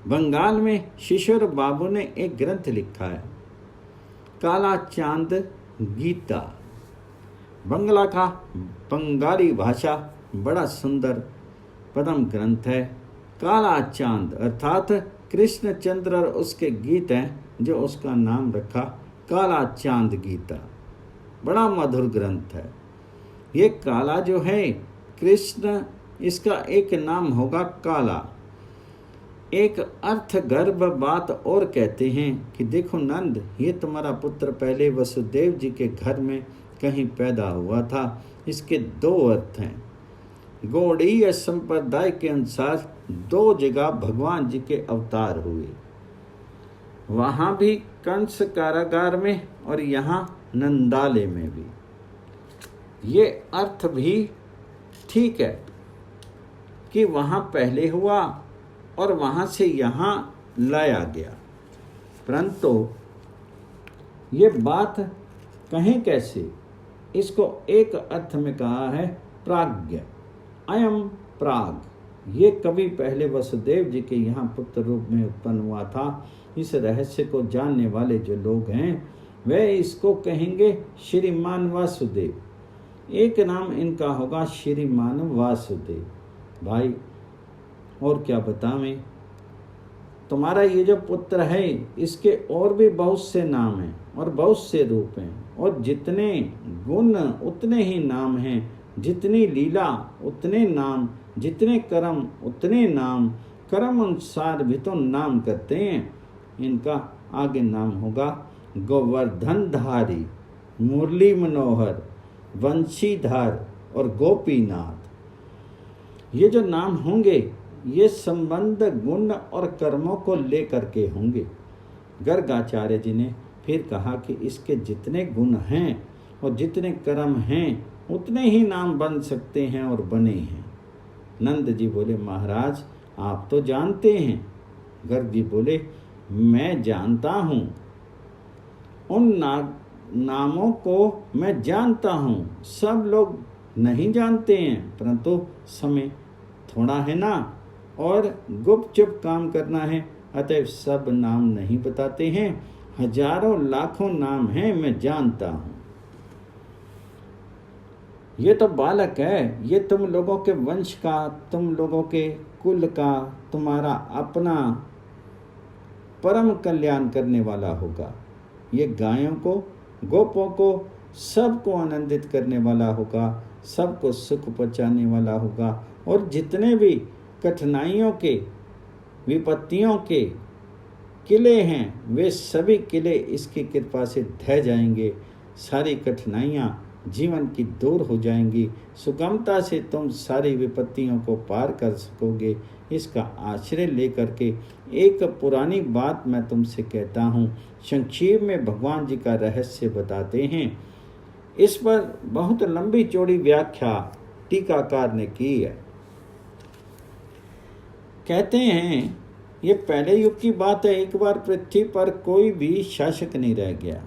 Speaker 1: बंगाल में शिशोर बाबू ने एक ग्रंथ लिखा है, काला चांद गीता। बंगला का बंगाली भाषा बड़ा सुंदर पदम ग्रंथ है। काला चांद अर्थात कृष्णचंद्र और उसके गीत हैं, जो उसका नाम रखा काला चांद गीता। बड़ा मधुर ग्रंथ है। ये काला जो है कृष्ण, इसका एक नाम होगा काला। एक अर्थ गर्भ बात और कहते हैं कि देखो नंद, ये तुम्हारा पुत्र पहले वसुदेव जी के घर में कहीं पैदा हुआ था। इसके 2 अर्थ हैं। गौड़ीय संप्रदाय के अनुसार 2 जगह भगवान जी के अवतार हुए, वहाँ भी कंस कारागार में और यहाँ नंदाले में भी। ये अर्थ भी ठीक है कि वहाँ पहले हुआ और वहाँ से यहाँ लाया गया, परंतु ये बात कहें कैसे। इसको एक अर्थ में कहा है प्राज्ञ, अयम प्राग। ये कभी पहले वसुदेव जी के यहाँ पुत्र रूप में उत्पन्न हुआ था। इस रहस्य को जानने वाले जो लोग हैं वे इसको कहेंगे श्रीमान वासुदेव। एक नाम इनका होगा श्रीमान वासुदेव। भाई और क्या बतावें, तुम्हारा ये जो पुत्र है इसके और भी बहुत से नाम हैं और बहुत से रूप हैं, और जितने गुण उतने ही नाम हैं, जितनी लीला उतने नाम, जितने कर्म उतने नाम, कर्म अनुसार भी तो नाम करते हैं। इनका आगे नाम होगा गोवर्धनधारी, मुरली मनोहर, वंशीधर और गोपीनाथ। ये जो नाम होंगे ये संबंध, गुण और कर्मों को लेकर के होंगे। गर्गाचार्य जी ने फिर कहा कि इसके जितने गुण हैं और जितने कर्म हैं उतने ही नाम बन सकते हैं और बने हैं। नंद जी बोले महाराज आप तो जानते हैं। गर्ग जी बोले मैं जानता हूँ, उन नामों को मैं जानता हूँ, सब लोग नहीं जानते हैं, परंतु समय थोड़ा है ना और गुपचुप काम करना है, अतः सब नाम नहीं बताते हैं। हजारों लाखों नाम हैं, मैं जानता हूँ। ये तो बालक है, ये तुम लोगों के वंश का, तुम लोगों के कुल का, तुम्हारा अपना परम कल्याण करने वाला होगा। ये गायों को, गोपों को, सबको आनंदित करने वाला होगा, सबको सुख पहुँचाने वाला होगा। और जितने भी कठिनाइयों के, विपत्तियों के किले हैं वे सभी किले इसकी कृपा से ढह जाएंगे। सारी कठिनाइयाँ जीवन की दूर हो जाएंगी। सुगमता से तुम सारी विपत्तियों को पार कर सकोगे। इसका आश्रय लेकर के एक पुरानी बात मैं तुमसे कहता हूँ। संक्षेप में भगवान जी का रहस्य बताते हैं। इस पर बहुत लंबी चौड़ी व्याख्या टीकाकार ने की है। कहते हैं ये पहले युग की बात है। एक बार पृथ्वी पर कोई भी शासक नहीं रह गया।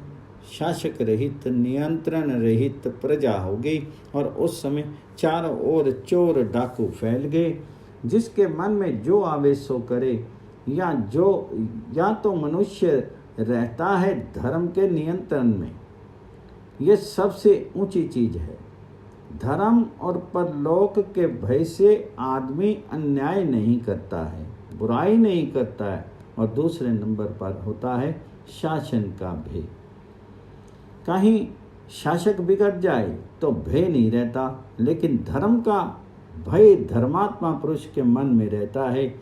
Speaker 1: शासक रहित, नियंत्रण रहित प्रजा हो गई और उस समय चारों ओर चोर डाकू फैल गए। जिसके मन में जो आवे सो करे। या तो मनुष्य रहता है धर्म के नियंत्रण में, यह सबसे ऊंची चीज है। धर्म और परलोक के भय से आदमी अन्याय नहीं करता है, बुराई नहीं करता है। और दूसरे नंबर पर होता है शासन का भय। कहीं शासक बिगड़ जाए तो भय नहीं रहता, लेकिन धर्म का भय धर्मात्मा पुरुष के मन में रहता है,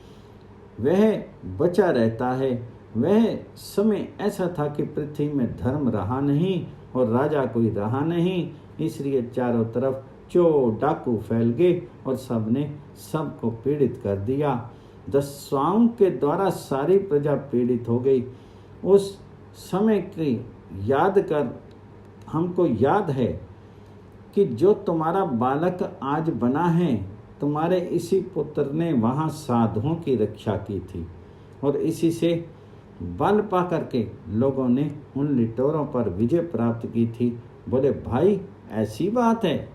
Speaker 1: वह बचा रहता है। वह समय ऐसा था कि पृथ्वी में धर्म रहा नहीं और राजा कोई रहा नहीं, इसलिए चारों तरफ चोर डाकू फैल गए और सबने सबको पीड़ित कर दिया। दस्युओं के द्वारा सारी प्रजा पीड़ित हो गई। उस समय की याद कर हमको याद है कि जो तुम्हारा बालक आज बना है, तुम्हारे इसी पुत्र ने वहाँ साधुओं की रक्षा की थी और इसी से बल पा करके लोगों ने उन लिटोरों पर विजय प्राप्त की थी। बोले भाई ऐसी बात है।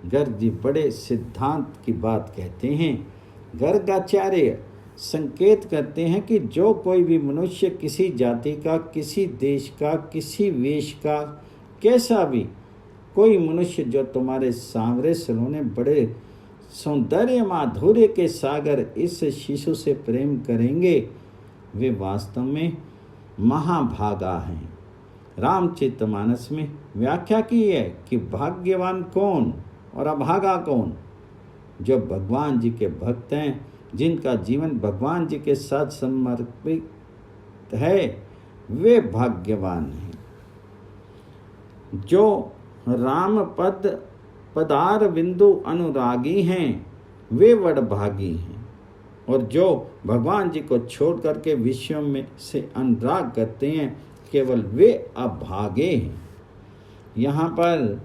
Speaker 1: गर्ग जी बड़े सिद्धांत की बात कहते हैं। गर्गाचार्य संकेत करते हैं कि जो कोई भी मनुष्य किसी जाति का, किसी देश का, किसी वेश का, कैसा भी कोई मनुष्य जो तुम्हारे सांवरे सलोने बड़े सौंदर्य माधुर्य के सागर इस शिशु से प्रेम करेंगे, वे वास्तव में महाभागा हैं। रामचरितमानस में व्याख्या की है कि भाग्यवान कौन और अभागा कौन। जो भगवान जी के भक्त हैं, जिनका जीवन भगवान जी के साथ समर्पित है, वे भाग्यवान हैं। जो राम पद पदार बिंदु अनुरागी हैं, वे वडभागी हैं। और जो भगवान जी को छोड़ करके विषयों में से अनुराग करते हैं, केवल वे अभागे हैं। यहाँ पर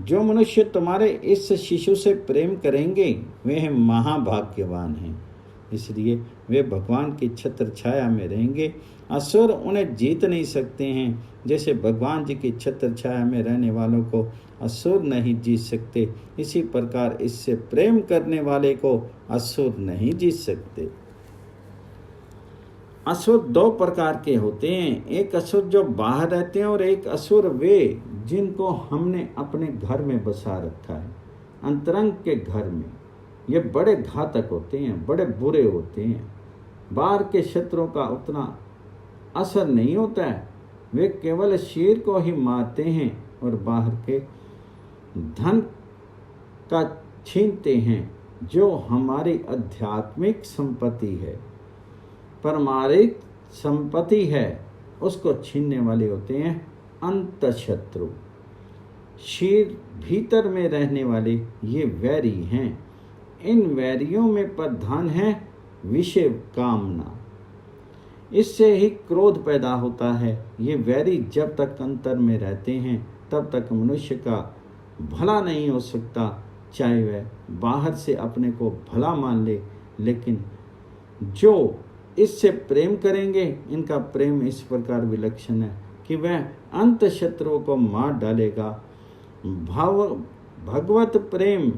Speaker 1: जो मनुष्य तुम्हारे इस शिशु से प्रेम करेंगे, वे महाभाग्यवान हैं। इसलिए वे भगवान की छत्र छाया में रहेंगे। असुर उन्हें जीत नहीं सकते हैं। जैसे भगवान जी की छत्र छाया में रहने वालों को असुर नहीं जीत सकते, इसी प्रकार इससे प्रेम करने वाले को असुर नहीं जीत सकते। असुर दो प्रकार के होते हैं। एक असुर जो बाहर रहते हैं और एक असुर वे जिनको हमने अपने घर में बसा रखा है, अंतरंग के घर में। ये बड़े घातक होते हैं, बड़े बुरे होते हैं। बाहर के शत्रुओं का उतना असर नहीं होता है, वे केवल शेर को ही मारते हैं और बाहर के धन का छीनते हैं, जो हमारी आध्यात्मिक संपत्ति है। परमार्थिक संपत्ति है उसको छीनने वाले होते हैं अंतशत्रु। शरीर भीतर में रहने वाले ये वैरी हैं। इन वैरियों में प्रधान है विषय कामना। इससे ही क्रोध पैदा होता है। ये वैरी जब तक अंतर में रहते हैं तब तक मनुष्य का भला नहीं हो सकता, चाहे वह बाहर से अपने को भला मान ले। लेकिन जो इससे प्रेम करेंगे, इनका प्रेम इस प्रकार विलक्षण है कि वह अंत शत्रुओं को मार डालेगा। भगवत प्रेम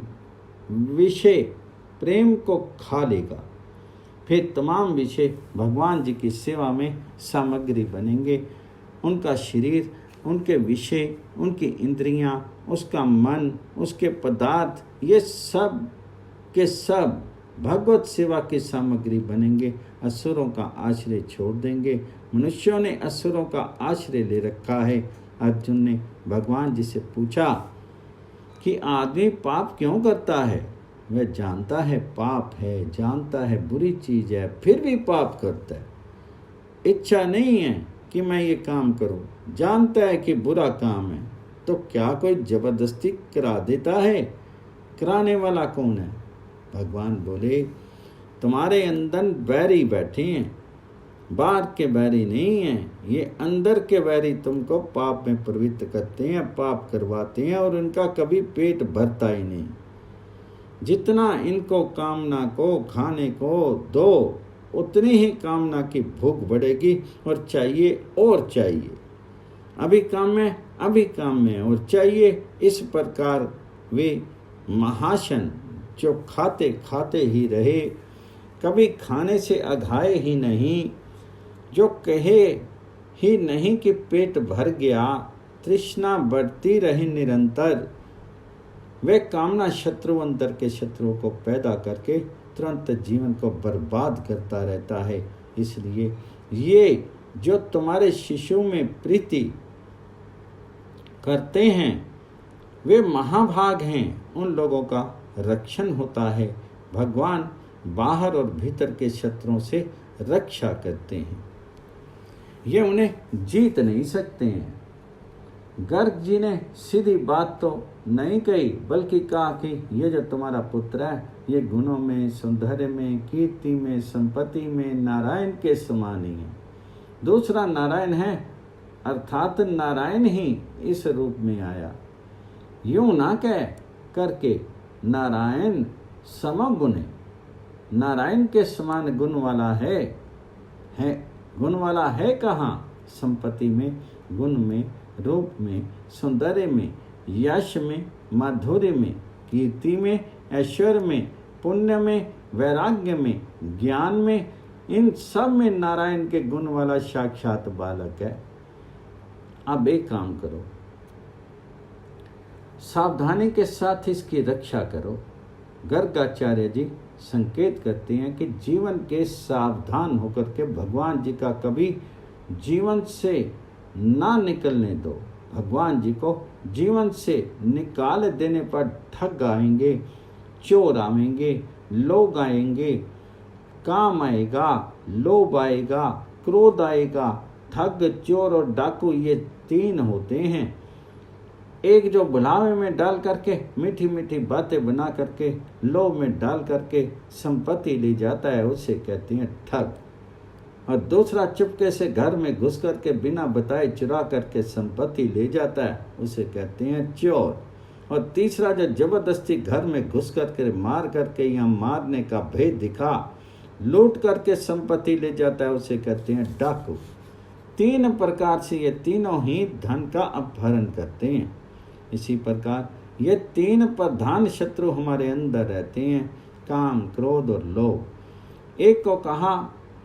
Speaker 1: विषय प्रेम को खा लेगा। फिर तमाम विषय भगवान जी की सेवा में सामग्री बनेंगे। उनका शरीर, उनके विषय, उनकी इंद्रियां, उसका मन, उसके पदार्थ, ये सब के सब भगवत सेवा की सामग्री बनेंगे। असुरों का आश्रय छोड़ देंगे। मनुष्यों ने असुरों का आश्रय ले रखा है। अर्जुन ने भगवान जी से पूछा कि आदमी पाप क्यों करता है? वह जानता है पाप है, जानता है बुरी चीज है, फिर भी पाप करता है। इच्छा नहीं है कि मैं ये काम करूं, जानता है कि बुरा काम है, तो क्या कोई जबरदस्ती करा देता है? कराने वाला कौन है? भगवान बोले, तुम्हारे अंदर बैरी बैठे हैं, बाहर के बैरी नहीं हैं। ये अंदर के बैरी तुमको पाप में प्रवृत्त करते हैं, पाप करवाते हैं, और इनका कभी पेट भरता ही नहीं। जितना इनको कामना को खाने को दो, उतनी ही कामना की भूख बढ़ेगी और चाहिए और चाहिए। अभी काम में, अभी काम में और चाहिए। इस प्रकार वे महाशन जो खाते खाते ही रहे, कभी खाने से अघाए ही नहीं, जो कहे ही नहीं कि पेट भर गया, तृष्णा बढ़ती रही निरंतर। वे कामना शत्रु अंतर के शत्रुओं को पैदा करके तुरंत जीवन को बर्बाद करता रहता है। इसलिए ये जो तुम्हारे शिशु में प्रीति करते हैं, वे महाभाग हैं। उन लोगों का रक्षण होता है। भगवान बाहर और भीतर के शत्रुओं से रक्षा करते हैं। ये उन्हें जीत नहीं सकते हैं। गर्ग जी ने सीधी बात तो नहीं कही, बल्कि कहा कि ये जो तुम्हारा पुत्र है, ये गुणों में, सौंदर्य में, कीर्ति में, संपत्ति में नारायण के समान ही है। दूसरा नारायण है, अर्थात नारायण ही इस रूप में आया। यूं ना कह करके नारायण समगुण है। नारायण के समान गुण वाला है गुण वाला है कहाँ? संपत्ति में, गुण में, रूप में, सौंदर्य में, यश में, माधुर्य में, कीर्ति में, ऐश्वर्य में, पुण्य में, वैराग्य में, ज्ञान में, इन सब में नारायण के गुण वाला साक्षात बालक है। अब एक काम करो, सावधानी के साथ इसकी रक्षा करो। गर्गाचार्य जी संकेत करते हैं कि जीवन के सावधान होकर के भगवान जी का कभी जीवन से ना निकलने दो। भगवान जी को जीवन से निकाल देने पर ठग आएंगे, चोर आएंगे, लोग आएंगे, काम आएगा, लोभ आएगा, क्रोध आएगा। ठग, चोर और डाकू ये तीन होते हैं। एक जो बुलावे में डाल करके मीठी मीठी बातें बना करके लोभ में डाल करके संपत्ति ले जाता है, उसे कहते हैं ठग। और दूसरा चुपके से घर में घुस करके बिना बताए चुरा करके संपत्ति ले जाता है, उसे कहते हैं चोर। और तीसरा जो जबरदस्ती घर में घुस करके मार करके या मारने का भेद दिखा लूट करके संपत्ति ले जाता है, उसे कहते हैं डाकू। तीन प्रकार से ये तीनों ही धन का अपहरण करते हैं। इसी प्रकार ये तीन प्रधान शत्रु हमारे अंदर रहते हैं, काम, क्रोध और लोभ। एक को कहा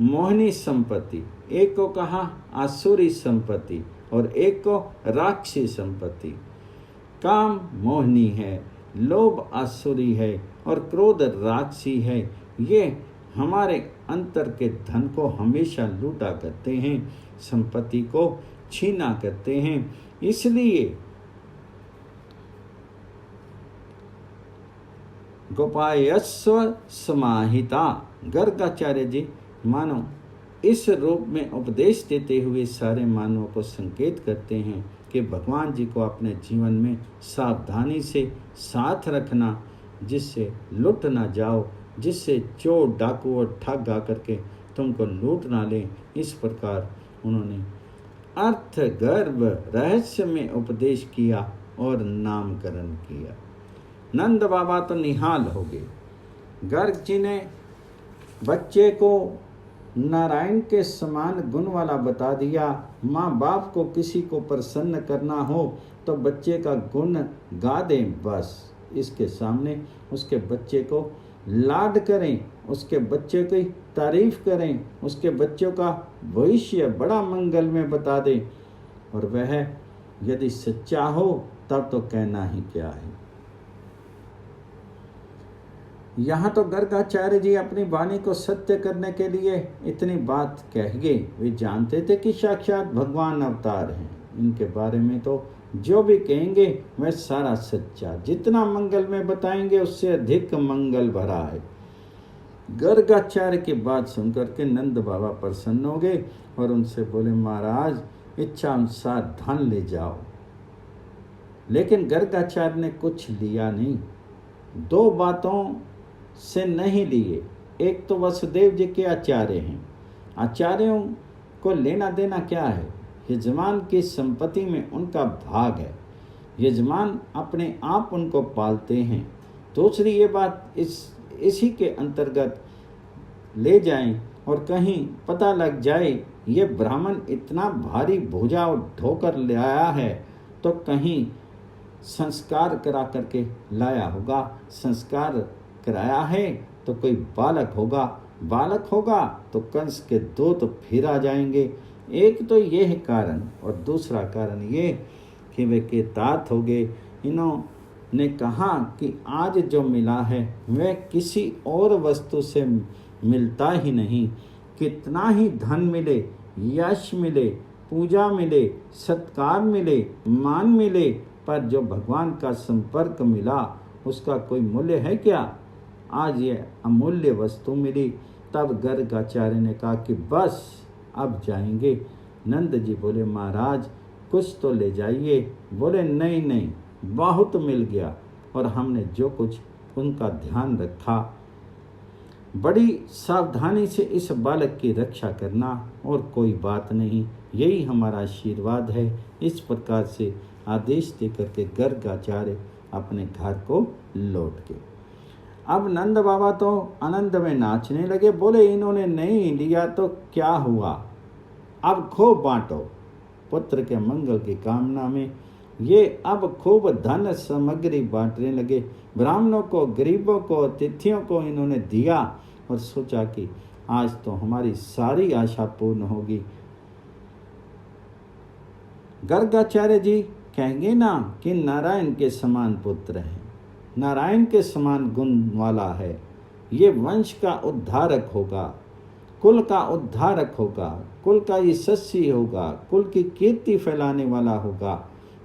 Speaker 1: मोहिनी संपत्ति, एक को कहा आसुरी संपत्ति और एक को राक्षसी संपत्ति। काम मोहिनी है, लोभ आसुरी है और क्रोध राक्षसी है। ये हमारे अंतर के धन को हमेशा लूटा करते हैं, संपत्ति को छीना करते हैं। इसलिए गोपायस्व समाहिता, गर्गाचार्य जी मानो इस रूप में उपदेश देते हुए सारे मानवों को संकेत करते हैं कि भगवान जी को अपने जीवन में सावधानी से साथ रखना, जिससे लुट ना जाओ, जिससे चोर डाकू और ठग आकर के तुमको लूट ना ले। इस प्रकार उन्होंने अर्थ गर्भ रहस्य में उपदेश किया और नामकरण किया। नंद बाबा तो निहाल हो गए। गर्ग जी ने बच्चे को नारायण के समान गुण वाला बता दिया। माँ बाप को किसी को प्रसन्न करना हो तो बच्चे का गुण गा दें, बस इसके सामने उसके बच्चे को लाड करें, उसके बच्चे की तारीफ करें, उसके बच्चों का भविष्य बड़ा मंगल में बता दें, और वह यदि सच्चा हो तब तो कहना ही क्या है। यहाँ तो गर्गाचार्य जी अपनी वाणी को सत्य करने के लिए इतनी बात कह गए। वे जानते थे कि साक्षात भगवान अवतार हैं। इनके बारे में तो जो भी कहेंगे वह सारा सच्चा, जितना मंगल में बताएंगे उससे अधिक मंगल भरा है। गर्गाचार्य की बात सुनकर के नंद बाबा प्रसन्न हो गए और उनसे बोले, महाराज इच्छा अनुसार धन ले जाओ। लेकिन गर्गाचार्य ने कुछ लिया नहीं। दो बातों से नहीं लिए। एक तो वसुदेव जी के आचार्य हैं। आचार्यों को लेना देना क्या है? यजमान की संपत्ति में उनका भाग है। यजमान अपने आप उनको पालते हैं। दूसरी ये बात इसी के अंतर्गत ले जाएं और कहीं पता लग जाए ये ब्राह्मण इतना भारी भोजा ढोकर ले आया है तो कहीं संस्कार करा करके लाया होगा। संस्कार कराया है तो कोई बालक होगा, बालक होगा तो कंस के दो तो फिर आ जाएंगे। एक तो ये है कारण, और दूसरा कारण ये कि वे कृतार्थ हो गए। इन्होंने कहा कि आज जो मिला है वह किसी और वस्तु से मिलता ही नहीं। कितना ही धन मिले, यश मिले, पूजा मिले, सत्कार मिले, मान मिले, पर जो भगवान का संपर्क मिला उसका कोई मूल्य है क्या? आज ये अमूल्य वस्तु मिली। तब गर्गाचार्य ने कहा कि बस अब जाएंगे। नंद जी बोले, महाराज कुछ तो ले जाइए। बोले, नहीं नहीं, बहुत मिल गया और हमने जो कुछ उनका ध्यान रखा। बड़ी सावधानी से इस बालक की रक्षा करना और कोई बात नहीं, यही हमारा आशीर्वाद है। इस प्रकार से आदेश देकर के गर्गाचार्य अपने घर को लौट गए। अब नंद बाबा तो आनंद में नाचने लगे। बोले, इन्होंने नहीं लिया तो क्या हुआ, अब खूब बांटो। पुत्र के मंगल की कामना में ये अब खूब धन सामग्री बांटने लगे। ब्राह्मणों को, गरीबों को, अतिथियों को इन्होंने दिया और सोचा कि आज तो हमारी सारी आशा पूर्ण होगी। गर्गाचार्य जी कहेंगे ना कि नारायण के समान पुत्र है, नारायण के समान गुण वाला है। ये वंश का उद्धारक होगा, कुल का उद्धारक होगा, कुल का यशस्वी होगा, कुल की कीर्ति फैलाने वाला होगा,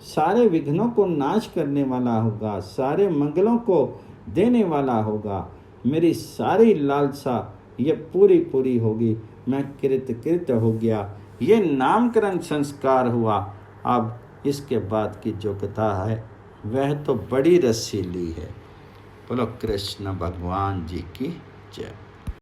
Speaker 1: सारे विघ्नों को नाश करने वाला होगा, सारे मंगलों को देने वाला होगा। मेरी सारी लालसा ये पूरी होगी। मैं कृत हो गया। ये नामकरण संस्कार हुआ। अब इसके बाद की जो कथा है वह तो बड़ी रसीली है। बोलो कृष्ण भगवान जी की जय।